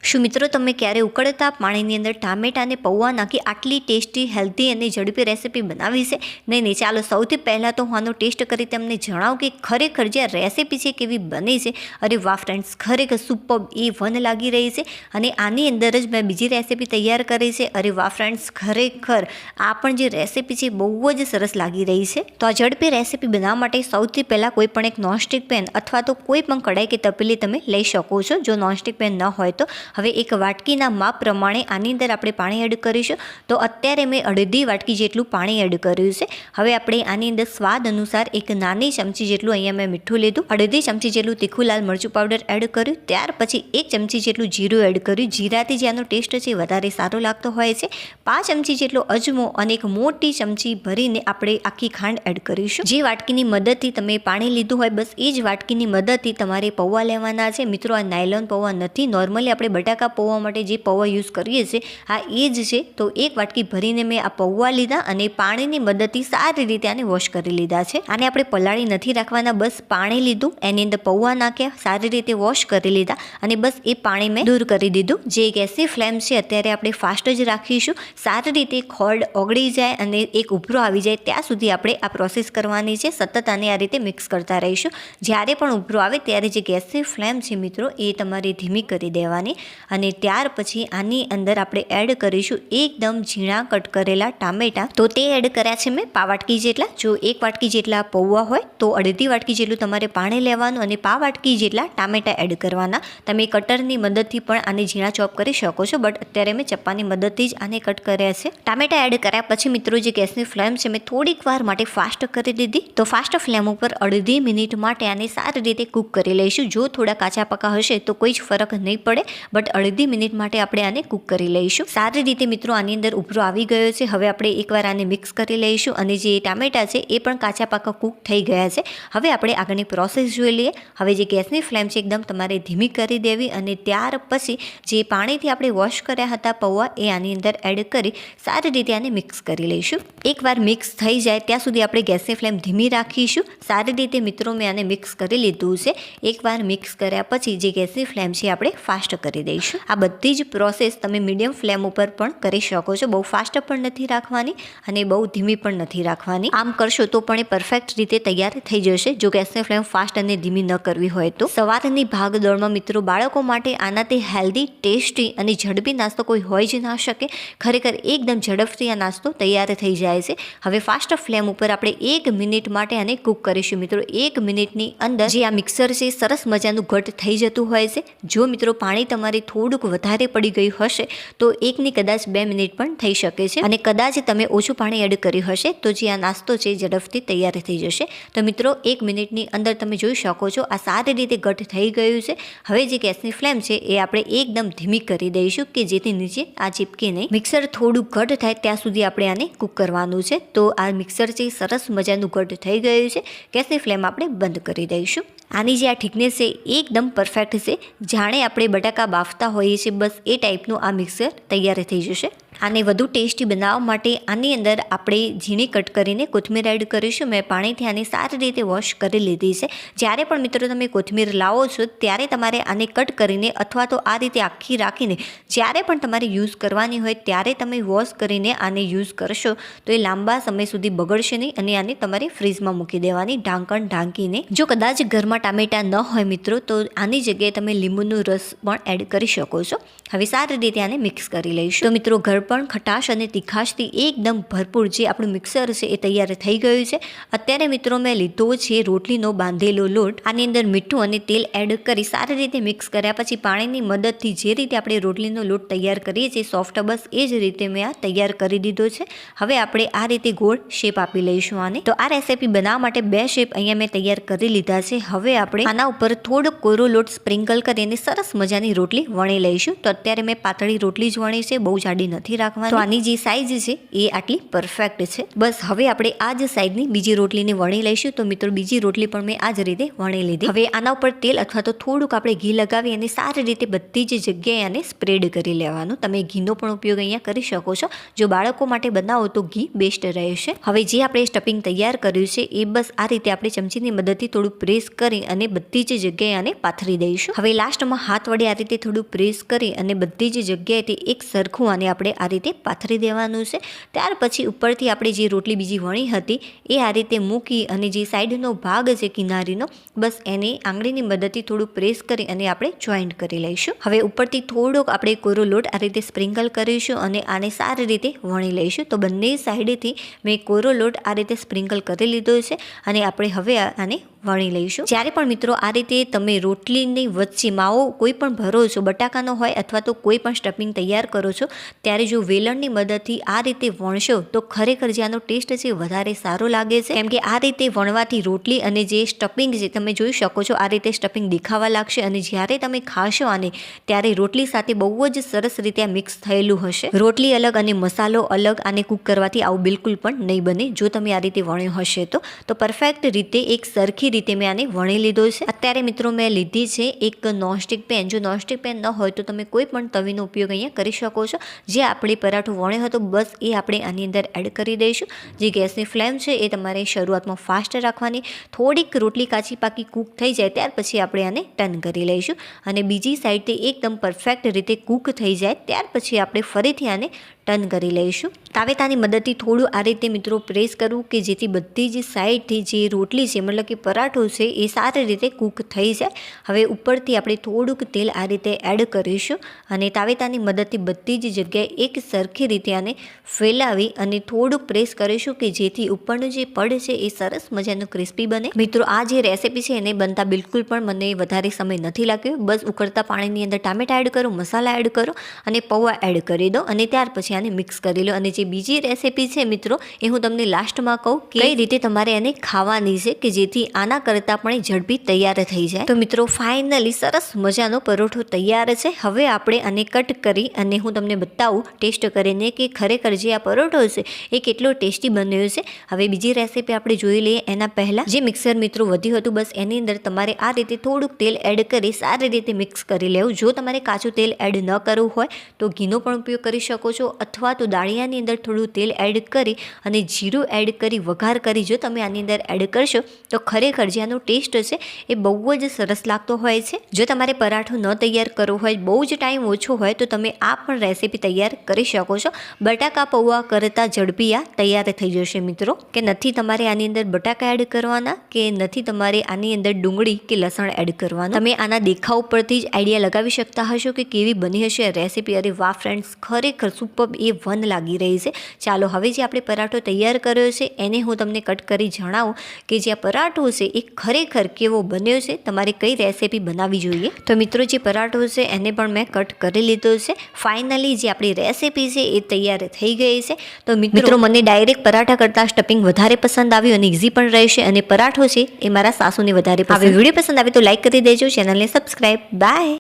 શું મિત્રો તમે ક્યારે ઉકળતા પાણીની અંદર ટામેટા અને પૌવા નાખી આટલી ટેસ્ટી, હેલ્ધી અને ઝડપી રેસીપી બનાવી છે? નહીં, ચાલો સૌથી પહેલાં તો હું આનો ટેસ્ટ કરી તમને જણાવું કે ખરેખર જે આ રેસીપી છે કેવી બની છે. અરે વાહ ફ્રેન્ડ્સ, ખરેખર સુપર A1 લાગી રહી છે. અને આની અંદર જ મેં બીજી રેસીપી તૈયાર કરી છે. અરે વાહ ફ્રેન્ડ્સ, ખરેખર આ પણ જે રેસીપી છે બહુ જ સરસ લાગી રહી છે. તો આ ઝડપી રેસીપી બનાવવા માટે સૌથી પહેલાં કોઈ પણ એક નોનસ્ટિક પેન અથવા તો કોઈ પણ કઢાઈ કે તપેલી તમે લઈ શકો છો. જો નોનસ્ટિક પેન ન હોય તો હવે એક વાટકીના માપ પ્રમાણે આની અંદર આપણે પાણી એડ કરીશું. તો અત્યારે મેં અડધી વાટકી જેટલું પાણી એડ કર્યું છે. હવે આપણે આની અંદર સ્વાદ અનુસાર એક નાની ચમચી જેટલું અહીંયા મેં મીઠું લીધું, અડધી ચમચી જેટલું તીખું લાલ મરચું પાવડર એડ કર્યું, ત્યાર પછી 1 ચમચી જેટલું જીરું એડ કર્યું. જીરાથી જે આનો ટેસ્ટ છે વધારે સારો લાગતો હોય છે. 5 ચમચી જેટલો અજમો અને એક મોટી ચમચી ભરીને આપણે આખી ખાંડ એડ કરીશું. જે વાટકીની મદદથી તમે પાણી લીધું હોય બસ એ જ વાટકીની મદદથી તમારે પૌવા લેવાના છે. મિત્રો આ નાયલોન પૌવા નથી, નોર્મલી આપણે બટાકા પૌવા માટે જે પૌવા યુઝ કરીએ છીએ આ એ જ છે. તો એક વાટકી ભરીને મેં આ પૌવા લીધા અને પાણીની મદદથી સારી રીતે આને વોશ કરી લીધા છે. આને આપણે પલાળી નથી રાખવાના, બસ પાણી લીધું, એની અંદર પૌવા નાખ્યા, સારી રીતે વોશ કરી લીધા અને બસ એ પાણી મેં દૂર કરી દીધું. જે ગેસની ફ્લેમ છે અત્યારે આપણે ફાસ્ટ જ રાખીશું. સારી રીતે ખોળ ઓગળી જાય અને એક ઉભરો આવી જાય ત્યાં સુધી આપણે આ પ્રોસેસ કરવાની છે. સતત આને આ રીતે મિક્સ કરતા રહીશું. જ્યારે પણ ઉભરો આવે ત્યારે જે ગેસની ફ્લેમ છે મિત્રો એ તમારે ધીમી કરી દેવાની. અને ત્યાર પછી આની અંદર આપણે એડ કરીશું એકદમ ઝીણા કટ કરેલા ટામેટા. તો તે એડ કર્યા છે મેં પાવાટકી જેટલા. જો 1 વાટકી જેટલા પૌવા હોય તો અડધી વાટકી જેટલું તમારે પાણી લેવાનું અને પાવાટકી જેટલા ટામેટા એડ કરવાના. તમે કટરની મદદથી પણ આને ઝીણા ચોપ કરી શકો છો, બટ અત્યારે મેં ચપ્પાની મદદથી જ આને કટ કર્યા છે. ટામેટા એડ કર્યા પછી મિત્રો જે ગેસની ફ્લેમ છે મેં થોડીક વાર માટે ફાસ્ટ કરી દીધી. તો ફાસ્ટ ફ્લેમ ઉપર અડધી મિનિટ માટે આને સારી રીતે કૂક કરી લઈશું. જો થોડા કાચા પાકા હશે તો કોઈ જ ફરક નહીં પડે, બટ અડધી મિનિટ માટે આપણે આને કૂક કરી લઈશું. સારી રીતે મિત્રો આની અંદર ઉભરો આવી ગયો છે. હવે આપણે એકવાર આને મિક્સ કરી લઈશું અને જે ટામેટા છે એ પણ કાચા પાકા કૂક થઈ ગયા છે. હવે આપણે આગળની પ્રોસેસ જોઈ લઈએ. હવે જે ગેસની ફ્લેમ છે એકદમ તમારે ધીમી કરી દેવી અને ત્યાર પછી જે પાણીથી આપણે વોશ કર્યા હતા પૌવા એ આની અંદર એડ કરી સારી રીતે આને મિક્સ કરી લઈશું. એકવાર મિક્સ થઈ જાય ત્યાં સુધી આપણે ગેસની ફ્લેમ ધીમી રાખીશું. સારી રીતે મિત્રો મેં આને મિક્સ કરી લીધું છે. એકવાર મિક્સ કર્યા પછી જે ગેસની ફ્લેમ છે આપણે ફાસ્ટ કરી દઈશું. આ બધી જ પ્રોસેસ તમે મીડિયમ ફ્લેમ ઉપર પણ કરી શકો છો. બહુ ફાસ્ટ પણ નથી રાખવાની અને બહુ ધીમી પણ નથી રાખવાની. આમ કરશો તો પણ એ પરફેક્ટ રીતે તૈયાર થઈ જશે જો ગેસની ફ્લેમ ફાસ્ટ અને ધીમી ન કરવી હોય તો. સવારની ભાગદોડમાં મિત્રો બાળકો માટે આનાથી હેલ્ધી, ટેસ્ટી અને ઝડપી નાસ્તો કોઈ હોય જ ના શકે. ખરેખર એકદમ ઝડપથી આ નાસ્તો તૈયાર થઈ જાય છે. હવે ફાસ્ટ ફ્લેમ ઉપર આપણે 1 મિનિટ માટે આને કૂક કરીશું. મિત્રો 1 મિનિટની અંદર જે આ મિક્સર છે સરસ મજાનું ઘટ થઈ જતું હોય છે. જો મિત્રો પાણી તમારે થોડુંક વધારે પડી ગયું હશે તો 1 ની કદાચ 2 મિનિટ પણ થઈ શકે છે. અને કદાચ તમે ઓછું પાણી એડ કર્યું હશે તો જે આ નાસ્તો છે ઝડપથી તૈયાર થઈ જશે. તો મિત્રો 1 મિનિટની અંદર તમે જોઈ શકો છો આ સારી રીતે ઘટ થઈ ગયું છે. હવે જે ગેસની ફ્લેમ છે એ આપણે એકદમ ધીમી કરી દઈશું કે જેથી નીચે આ ચીપકે નહીં. મિક્સર થોડું ઘટ થાય ત્યાં સુધી આપણે આને કૂક કરવાનું છે. તો આ મિક્સર છે સરસ મજાનું ઘટ થઈ ગયું છે. ગેસની ફ્લેમ આપણે બંધ કરી દઈશું. આની જે આ થિકનેસ છે એકદમ પરફેક્ટ છે. જાણે આપણે બટાકા બાફતા હોઈએ છીએ બસ એ ટાઈપનું આ મિક્સર તૈયાર થઈ જશે. આને વધુ ટેસ્ટી બનાવવા માટે આની અંદર આપણે ઝીણી કટ કરીને કોથમીર એડ કરીશું. મેં પાણીથી આને સારી રીતે વોશ કરી લીધી છે. જ્યારે પણ મિત્રો તમે કોથમીર લાવો છો ત્યારે તમારે આને કટ કરીને અથવા તો આ રીતે આખી રાખીને જ્યારે પણ તમારે યુઝ કરવાની હોય ત્યારે તમે વોશ કરીને આને યુઝ કરશો તો એ લાંબા સમય સુધી બગડશે નહીં અને આને તમારે ફ્રીઝમાં મૂકી દેવાની ઢાંકણ ઢાંકીને. જો કદાચ ઘરમાં ટામેટા ન હોય મિત્રો તો આની જગ્યાએ તમે લીંબુનો રસ પણ એડ કરી શકો છો. હવે સારી રીતે આને મિક્સ કરી લઈશું. તો મિત્રો ઘર પણ ખટાશ અને તીખાશથી એકદમ ભરપૂર જે આપણું મિક્સર છે એ તૈયાર થઈ ગયું છે. અત્યારે મિત્રો મેં લીધો છે રોટલીનો બાંધેલો લોટ. આની અંદર મીઠું અને તેલ એડ કરી સારી રીતે મિક્સ કર્યા પછી પાણીની મદદથી જે રીતે આપણે રોટલીનો લોટ તૈયાર કરીએ છીએ સોફ્ટ, બસ એ જ રીતે મેં આ તૈયાર કરી દીધો છે. હવે આપણે આ રીતે ગોળ શેપ આપી લઈશું આને. તો આ રેસીપી બનાવવા માટે 2 શેપ અહીંયા મેં તૈયાર કરી લીધા છે. હવે આપણે આના ઉપર થોડો કોરો લોટ સ્પ્રિંકલ કરીને સરસ મજાની રોટલી વણી લઈશું. તો અત્યારે મેં પાતળી રોટલી જ વણી છે, બહુ જાડી નથી નથી રાખવાની. તો આની જે સાઇઝ છે એ આટલી પરફેક્ટ છે. બસ હવે આપણે આ જ સાઈઝની બીજી રોટલીને વણી લઈશું. તો મિત્રો બીજી રોટલી પણ મેં આ જ રીતે વણી લીધી. હવે આના ઉપર તેલ અથવા તો થોડુંક આપણે ઘી લગાવી અને સારી રીતે બધી જ જગ્યાએ આને સ્પ્રેડ કરી લેવાનું. તમે ઘીનો પણ ઉપયોગ અહીંયા કરી શકો છો. જો બાળકો માટે બનાવો તો ઘી બેસ્ટ રહેશે. હવે જે આપણે સ્ટફિંગ તૈયાર કર્યું છે એ બસ આ રીતે આપણે ચમચીની મદદથી થોડું પ્રેસ કરી અને બધી જ જગ્યાએ આને પાથરી દઈશું. હવે લાસ્ટમાં હાથ વડે આ રીતે થોડું પ્રેસ કરી અને બધી જ જગ્યાએથી એક સરખું આને આપણે આ રીતે પાથરી દેવાનું છે. ત્યાર પછી ઉપરથી આપણે જે રોટલી બીજી વણી હતી એ આ રીતે મૂકી અને જે સાઈડનો ભાગ છે કિનારીનો બસ એને આંગળીની મદદથી થોડું પ્રેસ કરી અને આપણે જોઈન્ટ કરી લઈશું. હવે ઉપરથી થોડોક આપણે કોરો લોટ આ રીતે સ્પ્રિંકલ કરીશું અને આને સારી રીતે વણી લઈશું. તો બંને સાઈડેથી મેં કોરો લોટ આ રીતે સ્પ્રિંકલ કરી લીધો છે અને આપણે હવે આને વણી લઈશું. જ્યારે પણ મિત્રો આ રીતે તમે રોટલીની વચ્ચે માવો કોઈ પણ ભરો છો, બટાકાનો હોય અથવા તો કોઈ પણ સ્ટફિંગ તૈયાર કરો છો, ત્યારે જો વેલણની મદદથી આ રીતે વણશો તો ખરેખર જે આનો ટેસ્ટ છે વધારે સારો લાગે છે. કેમ કે આ રીતે વણવાથી રોટલી અને જે સ્ટફિંગ છે તમે જોઈ શકો છો આ રીતે સ્ટફિંગ દેખાવા લાગશે અને જ્યારે તમે ખાશો આને ત્યારે રોટલી સાથે બહુ જ સરસ રીતે આ મિક્સ થયેલું હશે. રોટલી અલગ અને મસાલો અલગ આને કૂક કરવાથી આવું બિલકુલ પણ નહીં બને જો તમે આ રીતે વણ્યો હશે તો પરફેક્ટ રીતે એક સરખી રીતે મેં આને વણી લીધો છે. અત્યારે મિત્રો મેં લીધી છે એક નોનસ્ટિક પેન. જો નોનસ્ટિક પેન ન હોય તો તમે કોઈ પણ તવીનો ઉપયોગ અહીંયા કરી શકો છો. જે આપણે પરાઠો વણ્યો હતો બસ એ આપણે આની અંદર એડ કરી દઈશું. જે ગેસની ફ્લેમ છે એ તમારે શરૂઆતમાં ફાસ્ટ રાખવાની. થોડીક રોટલી કાચી પાકી કૂક થઈ જાય ત્યાર પછી આપણે આને ટર્ન કરી લઈશું અને બીજી સાઈડથી એકદમ પરફેક્ટ રીતે કૂક થઈ જાય ત્યાર પછી આપણે ફરીથી આને ટર્ન કરી લઈશું. તાવેતાની મદદથી થોડું આ રીતે મિત્રો પ્રેસ કરવું કે જેથી બધી જ સાઈડથી જે રોટલી છે મતલબ કે પરાઠો છે એ સારી રીતે કૂક થઈ જાય. હવે ઉપરથી આપણે થોડુંક તેલ આ રીતે એડ કરીશું અને તાવેતાની મદદથી બધી જ જગ્યાએ એક સરખી રીતે આને ફેલાવી અને થોડુંક પ્રેસ કરીશું કે જેથી ઉપરનું જે પડ છે એ સરસ મજાનું ક્રિસ્પી બને. મિત્રો આ જે રેસીપી છે એને બનતા બિલકુલ પણ મને વધારે સમય નથી લાગ્યો. બસ ઉકળતા પાણીની અંદર ટામેટા એડ કરો, મસાલા એડ કરો અને પૌવા એડ કરી દો અને ત્યાર પછી આને મિક્સ કરી લો. અને જે બીજી રેસીપી છે મિત્રો એ હું તમને લાસ્ટમાં કહું કે કઈ રીતે તમારે આને ખાવાની છે કે જેથી આના કરતાં પણ ઝડપી તૈયાર થઈ જાય. તો મિત્રો ફાઇનલી સરસ મજાનો પરોઠો તૈયાર છે. હવે આપણે આને કટ કરી અને હું તમને બતાવું ટેસ્ટ કરીને કે ખરેખર જે આ પરોઠો છે એ કેટલો ટેસ્ટી બન્યો છે. હવે બીજી રેસીપી આપણે જોઈ લઈએ એના પહેલાં જે મિક્સર મિત્રો વધ્યું હતું બસ એની અંદર તમારે આ રીતે થોડુંક તેલ એડ કરી સારી રીતે મિક્સ કરી લેવું. જો તમારે કાચું તેલ એડ ન કરવું હોય તો ઘીનો પણ ઉપયોગ કરી શકો છો અથવા તો દાળિયાની અંદર થોડું તેલ એડ કરી અને જીરું એડ કરી વઘાર કરી જો તમે આની અંદર એડ કરશો તો ખરેખર જે આનો ટેસ્ટ છે એ બહુ જ સરસ લાગતો હોય છે. જો તમારે પરાઠો ન તૈયાર કરવો હોય, બહુ જ ટાઈમ ઓછો હોય તો તમે આ પણ રેસીપી તૈયાર કરી શકો છો. બટાકા પૌવા કરતાં ઝડપી આ તૈયાર થઈ જશે મિત્રો. કે નથી તમારે આની અંદર બટાકા એડ કરવાના કે નથી તમારે આની અંદર ડુંગળી કે લસણ એડ કરવાના. તમે આના દેખાવ પરથી જ આઈડિયા લગાવી શકતા હશો કે કેવી બની હશે રેસીપી. અરે વાહ ફ્રેન્ડ્સ, ખરેખર સુપર A1 લાગી રહી છે. ચાલો હવે જે આપણે પરાઠો તૈયાર કર્યો છે એને હું તમને કટ કરી જણાવું કે જે આ પરાઠો છે એ ખરેખર કેવો બન્યો છે, તમારે કઈ રેસીપી બનાવવી જોઈએ. તો મિત્રો જે પરાઠો છે એને પણ મેં કટ કરી લીધો છે. ફાઇનલી જે આપણી રેસીપી છે એ તૈયાર થઈ ગઈ છે. તો મિત્રો મને ડાયરેક્ટ પરાઠા કરતાં સ્ટફિંગ વધારે પસંદ આવ્યું અને ઇઝી પણ રહેશે અને પરાઠો છે એ મારા સાસુને વધારે પસંદ. વિડીયો પસંદ આવે તો લાઈક કરી દેજો, ચેનલને સબસ્ક્રાઈબ. બાય.